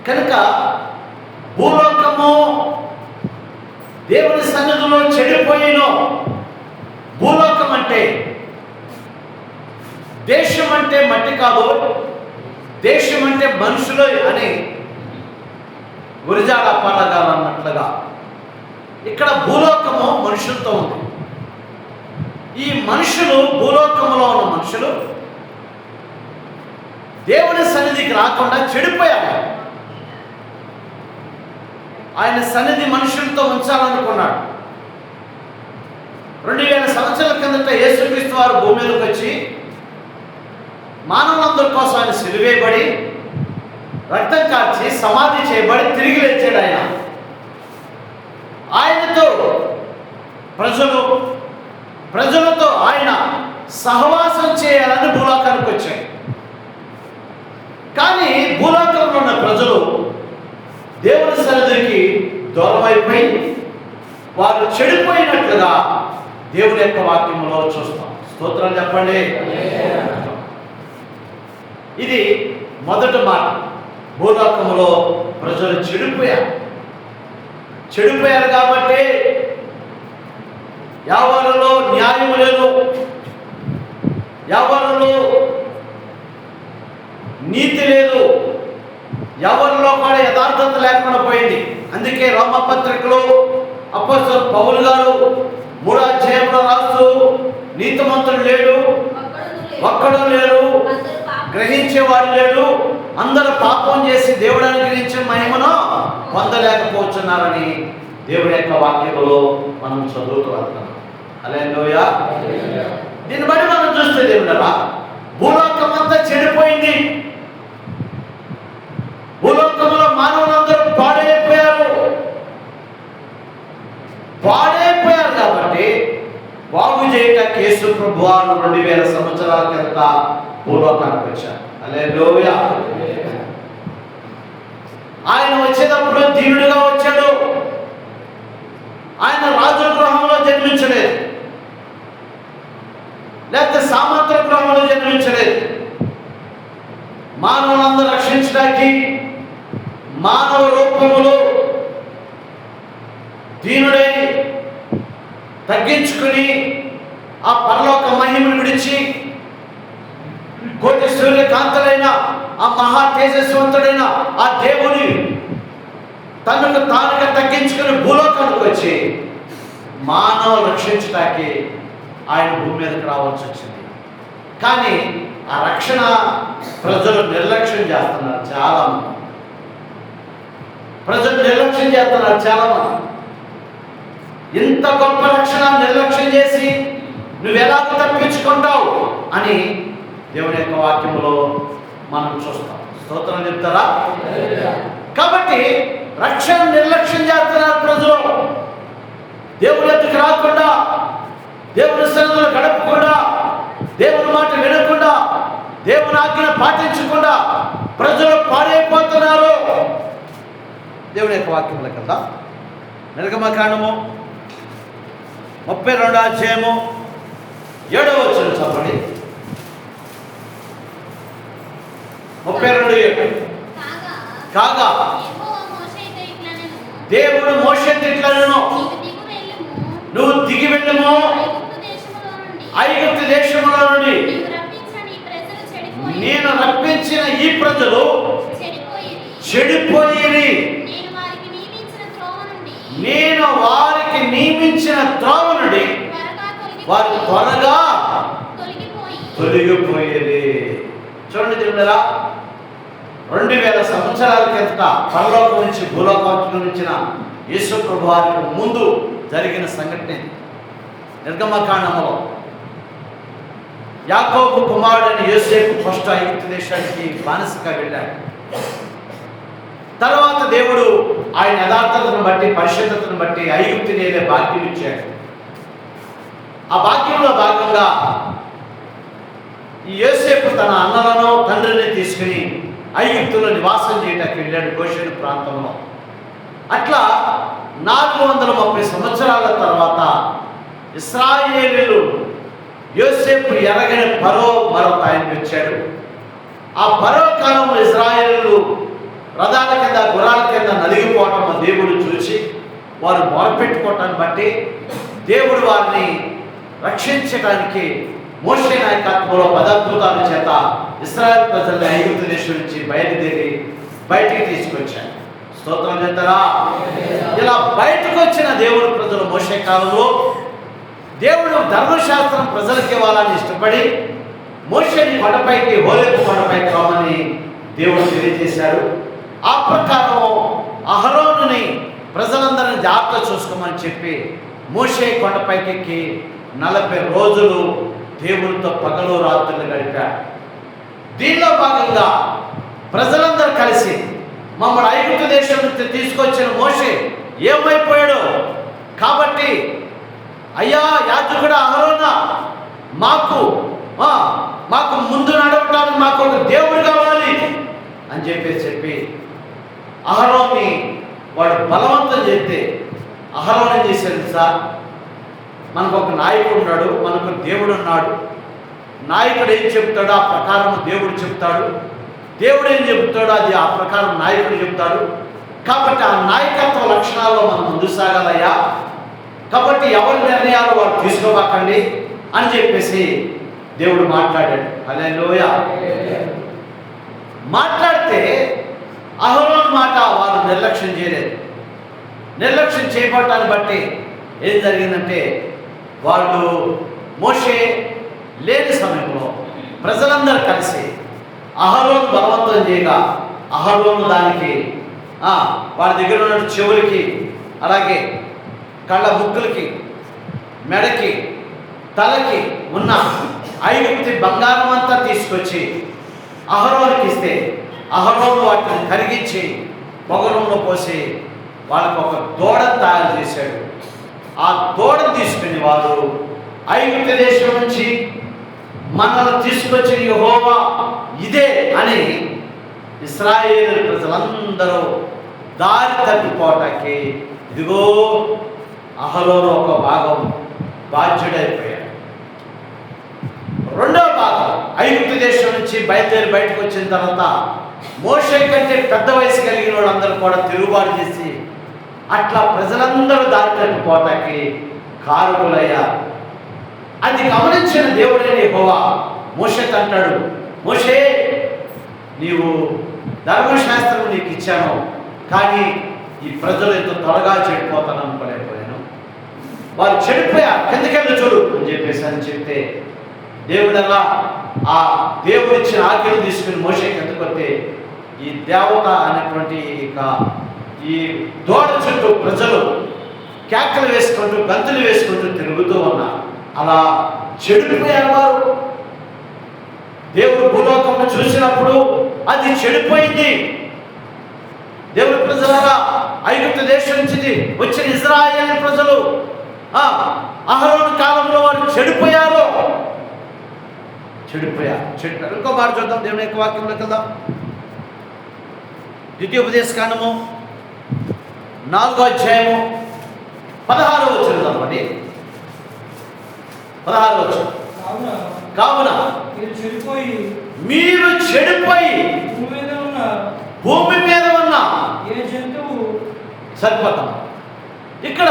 కనుక భూలోకము దేవుని సన్నిధిలో చెడిపోయినో, భూలోకం అంటే దేశం అంటే మట్టి కాదు, దేశం అంటే మనుషులు అని గురిజాడ అప్పారావు అన్నట్లుగా ఇక్కడ భూలోకము మనుషులతో ఉంది. ఈ మనుషులు, భూలోకంలో ఉన్న మనుషులు దేవుని సన్నిధికి రాకుండా చెడిపోయారు. ఆయన సన్నిధి మనుషులతో ఉంచాలనుకున్నాడు. 2000 సంవత్సరాల కిందట యేసుక్రీస్తు వారు భూమి మీదకి వచ్చి మానవులందరి కోసం ఆయన సిలువేయబడి, రక్తం కార్చి, సమాధి చేయబడి తిరిగి లేచాడు. ఆయనతో ప్రజలతో ఆయన సహవాసం చేయాలని భూలోకానికి వచ్చాడు. కానీ భూలోకంలో ఉన్న ప్రజలు దేవుని సన్నిధికి దూరం అయిపోయి వారు చెడిపోయినట్లుగా దేవుని యొక్క వాక్యంలో చూస్తాం. స్తోత్రం చెప్పండి. ఇది మొదటి మాట. భూలోకంలో ప్రజలు చెడిపోయారు కాబట్టి ఎవరిలో న్యాయం లేదు, ఎవరిలో నీతి లేదు, ఎవరిలో కూడా యథార్థత లేకుండా పోయింది. అందుకే రోమపత్రికలో అపోస్తలుడు పౌలు గారు 3వ అధ్యాయంలో రాస్తూ, నీతిమంతుడు లేడు, ఒక్కడు లేడు, గ్రహించేవాడు లేడు, అందరూ పాపం చేసి దేవుడు అనుగ్రహించిన మహిమను పొందలేకపోతున్నారని దేవుడి యొక్క వాక్యంలో మనం చదువుతూ వస్తున్నాం. హల్లెలూయా. దీన్ని బట్టి మనం చూస్తే దేవుడా, భూలోకం అంతా చెడిపోయింది. భూలోకంలో మానవులందరూ పాడైపోయారు కాబట్టి బాగు చేయటానికి యేసు ప్రభువారు 2000 సంవత్సరాల కిందట భూలోకానికి వచ్చారు. హల్లెలూయా. ఆయన వచ్చేటప్పుడు దీనుడిగా వచ్చాడు. ఆయన రాజు గృహంలో జన్మించలేదు, లేకపోతే సామంత గృహంలో జన్మించలేదు. మానవులందరూ రక్షించడానికి మానవ రూపములో దీనుడై తగ్గించుకుని ఆ పరలోక మహిమను విడిచి కోటి సూర్యకాంతులైన ఆ మహా తేజస్వంతుడైన ఆ దేవుని తనకు తానుగా తగ్గించుకుని భూలోకానికి వచ్చి మానవ రక్షించడానికి ఆయన భూమి మీదకి రావాల్సి వచ్చింది. కానీ ఆ రక్షణ ప్రజలు నిర్లక్ష్యం చేస్తున్నారు. చాలా మంది ఇంత గొప్ప రక్షణ నిర్లక్ష్యం చేసి నువ్వెలా తప్పించుకుంటావు అని దేవుని యొక్క వాక్యంలో మనం చూస్తాం. స్తోత్రం చెప్తారా? కాబట్టి రక్షణ నిర్లక్ష్యం చేస్తున్నారు ప్రజలు. దేవుని ఎత్తుకు రాకుండా, దేవుని సన్నిధిలో గడపకుండా, దేవుని మాట వినకుండా, దేవుని ఆజ్ఞను పాటించకుండా ప్రజలు పాడైపోతున్నారు. దేవుని యొక్క వాక్యంలో కదా నిర్గమకాండము 32వ అధ్యాయము 7వ వచనం చదవండి. 32:7. కాగా దేవుడు మోషేతో ఇట్లనెను, నువ్వు దిగి వెళ్ళుము, ఐగుప్తు దేశములో నుండి నేను రప్పించిన ఈ ప్రజలు చెడిపోయిరి, నేను వారికి నియమించిన త్రోవ నుండి వారు త్వరగా తొలగిపోయేది. చూడండి దేవుడా, 2000 సంవత్సరాల కిందట పరలోకం నుంచి భూలోకానికి నుంచిన యేసు ప్రభువారికి ముందు జరిగిన సంఘటన. నిర్గమకాండములో యాకోబు కుమారుడైన యోసేపు ఫస్ట్ ఐగుప్తు దేశానికి బానిసగా వెళ్ళాడు. తర్వాత దేవుడు ఆయన యథార్థతను బట్టి, పరిశుద్ధతను బట్టి ఐగుప్తుని వెళ్ళే భాగ్యం ఇచ్చాడు. ఆ భాగ్యంలో భాగంగా ఈ యోసేపు తన అన్నలను తండ్రిని తీసుకుని ఐగుప్తులో నివాసం చేయడానికి వెళ్ళాడు, గోషేను ప్రాంతంలో. అట్లా 430 సంవత్సరాల తర్వాత ఇశ్రాయేలీయులు యోసేపు ఎరగని ఫరో మరొక ఆయనకి వచ్చాడు. ఆ ఫరో కాలంలో ఇశ్రాయేలీయులు రథాల కింద గుర్రాల కింద నలిగిపోవటం దేవుడు చూసి వారు మొరపెట్టుకోవటాన్ని బట్టి దేవుడు వారిని రక్షించడానికి మోషే నాయకత్వంలో పదాద్భుతాల చేత ఇశ్రాయేలు ప్రజల్ని ఐగుప్తు దేశం నుంచి బయటికి తీసుకొచ్చారు. స్తోత్రం చేస్తారా? ఇలా బయటకు వచ్చిన దేవుడు ప్రజలు మోషే కాలంలో దేవుడు ధర్మశాస్త్రం ప్రజలకి ఇవ్వాలని ఇష్టపడి మోషేని కొండపైకి, హోరేబు కొండపైకి రమ్మని దేవుడు తెలియజేశాడు. ఆ ప్రకారం అహరోనుని ప్రజలందరినీ జాగ్రత్త చూసుకోమని చెప్పి మోషే కొండపైకి ఎక్కి 40 రోజులు దేవునితో పగలు రాత్రులు గడిపాడు. దీనిలో భాగంగా ప్రజలందరూ కలిసి మమ్మల్ని ఐగుప్తు దేశం నుంచి తీసుకొచ్చిన మోషే ఏమైపోయాడు కాబట్టి, అయ్యా యాజకుడు అహరోనా, మాకు ముందు నడవటానికి మాకు ఒక దేవుడు కావాలి అని చెప్పి అహరోన్ని వాడు బలవంతం చేస్తే అహరోన్ ఏం చేశాడు సార్? మనకు ఒక నాయకుడు ఉన్నాడు, మనకు దేవుడు ఉన్నాడు. నాయకుడు ఏం చెప్తాడో ఆ ప్రకారం దేవుడు చెప్తాడు, దేవుడు ఏం చెప్తాడో అది ఆ ప్రకారం నాయకుడు చెప్తాడు. కాబట్టి ఆ నాయకత్వ లక్షణాల్లో మనం ముందు సాగాలయ్యా. కాబట్టి ఎవరి నిర్ణయాలు వారు తీసుకోబాకండి అని చెప్పేసి దేవుడు మాట్లాడాడు. హల్లెలూయా. మాట్లాడితే అహరోను మాట వారు నిర్లక్ష్యం చేయలేదు. నిర్లక్ష్యం చేయబడటాన్ని బట్టి ఏం జరిగిందంటే, వాళ్ళు మోషే లేని సమయంలో ప్రజలందరూ కలిసి అహరోను బలవంతం చేయగా అహరోను దానికి వాడి దగ్గర ఉన్న చెవులకి, అలాగే కళ్ళ ముక్కులకి, మెడకి, తలకి ఉన్న ఐగుప్తి బంగారం అంతా తీసుకొచ్చి అహరోనుకి ఇస్తే అహరోను వాటిని కరిగించి పొగరంలో పోసి వాళ్ళకు ఒక దూడను తయారు చేశాడు. ఆ దూడను తీసుకుని వారు ఐగుప్తు దేశం నుంచి మనల్ని తీసుకొచ్చిన యెహోవా ఇదే అని ఇశ్రాయేలు ప్రజలందరూ దారి తప్పిపోవటానికి ఇదిగో అహరోను ఒక భాగం బాధ్యుడైపోయాడు. రెండవ భాగం ఐగుప్తు దేశం నుంచి బయటకు వచ్చిన తర్వాత మోషే కంటే పెద్ద వయసు కలిగిన వాళ్ళందరూ కూడా తిరుగుబాటు చేసి అట్లా ప్రజలందరూ దారి తప్పిపోవటానికి కారకులయ్యారు. అది గమనించిన దేవుడైన యెహోవా మోషేతో అంటాడు, మోషే, నీవు ధర్మశాస్త్రం నీకు ఇచ్చాను, కానీ ఈ ప్రజలు ఎంతో త్వరగా చెడిపోతాను అనుకోలేకపోయాను. వారు చెడిపోయారు, కిందకెళ్ళి చూడు అని చెప్తే దేవుడల్లా ఆ దేవుడు ఇచ్చిన ఆజ్ఞను తీసుకుని మోషేకి ఎత్తుకొస్తే ఈ దేవత అనేటువంటి ఈ దూడ చుట్టూ ప్రజలు కేకలు వేసుకుంటూ గంతులు వేసుకుంటూ తిరుగుతూ ఉన్నారు. అలా చెడిపోయారు వారు. దేవుడు భూలోకంలో చూసినప్పుడు అది చెడిపోయింది. దేవుడి ప్రజలారా, ఐగుప్తు దేశం నుంచి వచ్చిన ఇశ్రాయేలు ప్రజలు అహరోను కాలంలో వారు చెడిపోయారు. ఇంకో మాట చూద్దాం, దేవుని యొక్క వాక్యంలోకి వెళ్దాం. ద్వితీయోపదేశకాండము 4వ అధ్యాయము 16వ వచనం చదవండి. 16వ వచనం. కావున మీరు చెడిపోయి భూమి మీద ఉన్న ఏ జంతువు సరిపోతాం. ఇక్కడ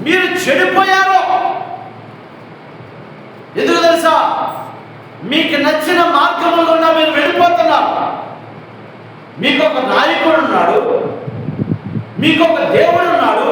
మీరు చెడిపోయారు. ఎందుకు తెలుసా? మీకు నచ్చిన మార్గంలో గుండా మీరు వెళ్ళిపోతున్నారు. మీకు ఒక నాయకుడు ఉన్నాడు, మీకు ఒక దేవుడు ఉన్నాడు,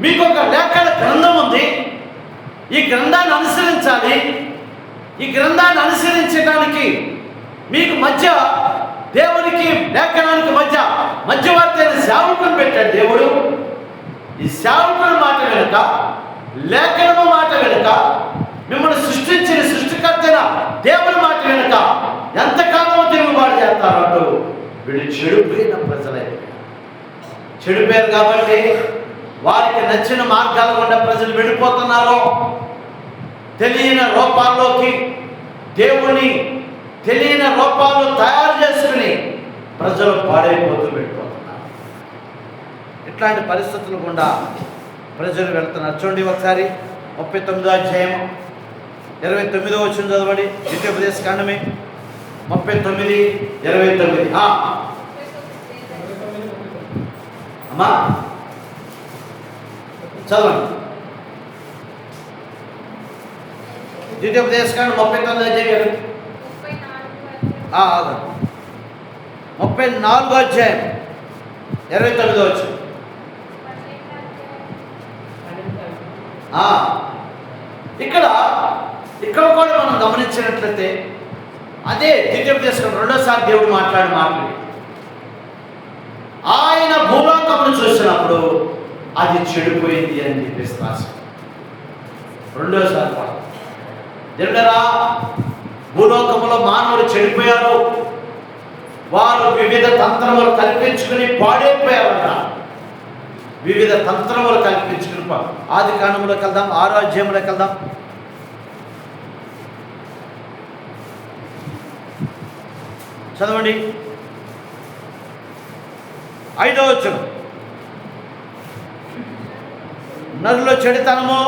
మీకు ఒక లేఖన గ్రంథం ఉంది. ఈ గ్రంథాన్ని అనుసరించాలి. ఈ గ్రంథాన్ని అనుసరించడానికి మీకు మధ్య, దేవునికి లేఖనానికి మధ్యవర్తి అయిన సేవకుని పెట్టాడు దేవుడు. ఈ సేవకుని మాట వెనుక, లేఖనము మాట వెనుక, మిమ్మల్ని సృష్టించిన సృష్టికర్త దేవుని మాట వెనుక ఎంతకాలం తిరుగుబాటు చేస్తారంటూ వీళ్ళు చెడిపోయిన ప్రజలైపోయారు. చెడిపోయారు కాబట్టి వారికి నచ్చిన మార్గాల గుండా ప్రజలు వెళ్ళిపోతున్నారు. తెలియని రూపాల్లోకి, దేవుని తెలియని రూపాలు తయారు చేసుకుని ప్రజలు పాడైపోతూ వెళ్ళిపోతున్నారు. ఇట్లాంటి పరిస్థితులు గుండా ప్రజలు వెళ్తున్నారు. చూడండి ఒకసారి 39వ అధ్యాయం 29వ వచనం చదవండి. ద్వితీయోపదేశకాండమే 39:29. అమ్మా చదవండి. ద్వితీయోపదేశకాండం 39 అధ్యాయం 34 అధ్యాయం 29 వచ్చింది. ఇక్కడ కూడా మనం గమనించినట్లయితే అదే ద్వితీయోపదేశకాండం రెండోసారి దేవుడు మాట్లాడి ఆయన భూలోకమును చూసినప్పుడు అది చెడిపోయింది అని చెప్పేసి రాశాడు. రెండోసారి దేవుడరా, భూలోకములో మానవులు చెడిపోయారు, వారు వివిధ తంత్రములు కల్పించుకుని పాడైపోయారట. వివిధ తంత్రములు కల్పించుకుని ఆది కాండంలోకి వెళ్దాం, 6వ అధ్యాయంలోకి వెళ్దాం. చదవండి 5వ వచనం. నరులో చెడుతనము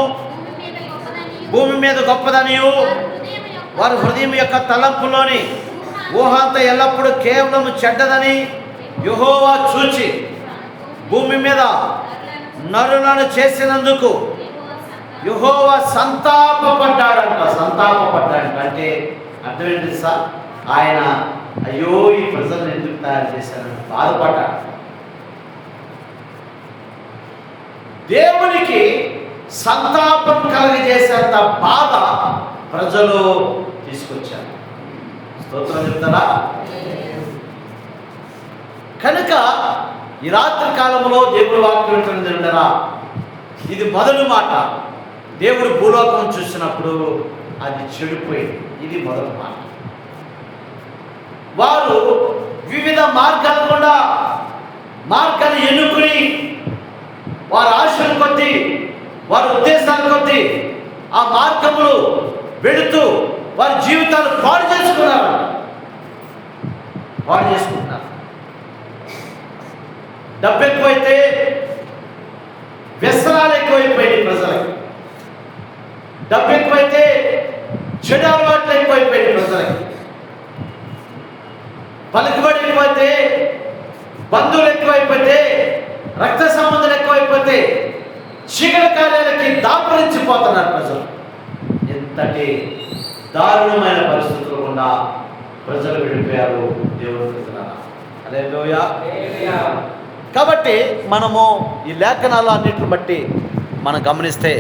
భూమి మీద గొప్పదనియు వారి హృదయం యొక్క తలంపులోని ఊహంత ఎల్లప్పుడూ కేవలం చెడ్డదని యెహోవా చూచి భూమి మీద నరులను చేసినందుకు యెహోవా సంతాపపడ్డాడంట. అంటే అర్థం ఏంటి సార్? ఆయన అయ్యో ఈ ప్రజలను ఎందుకు తయారు చేశారని బాధపడ్డాడు. దేవునికి సంతాపం కలగజేసేంత బాధ ప్రజలు తీసుకొచ్చారు. స్తోత్రం చెప్తారా? కనుక ఈ రాత్రి కాలంలో దేవుడు వాక్యం వింటున్నారా, ఇది మొదటి మాట. దేవుడు భూలోకం చూసినప్పుడు అది చెడిపోయింది. ఇది మొదటి మాట. వారు వివిధ మార్గాలు కూడా మార్గాలు ఎన్నుకుని వారి ఆశలు కొద్దీ వారి ఉద్దేశాల కొద్దీ ఆ మార్గములు వెళుతూ వారి జీవితాలు పాడు చేసుకున్నారు. డబ్బు ఎక్కువైతే వ్యసనాలు ఎక్కువైపోయినాయి ప్రజలకి. డబ్బు ఎక్కువైతే చెడు అలవాట్లు ఎక్కువైపోయినాయి ప్రజలకి. పలుకుబడి ఎక్కువైతే, బంధువులు ఎక్కువైపోతే, రక్త సంబంధాలు ఎక్కువైపోతే చీకటి కార్యాలకి దాపరించిపోతున్నారు ప్రజలు. ఎంతటి దారుణమైన పరిస్థితులు గుండా ప్రజలు వెళ్ళిపోయారు. దేవుడు హల్లెలూయా. కాబట్టి మనము ఈ లేఖనాలు అన్నిటిని బట్టి మనం గమనిస్తే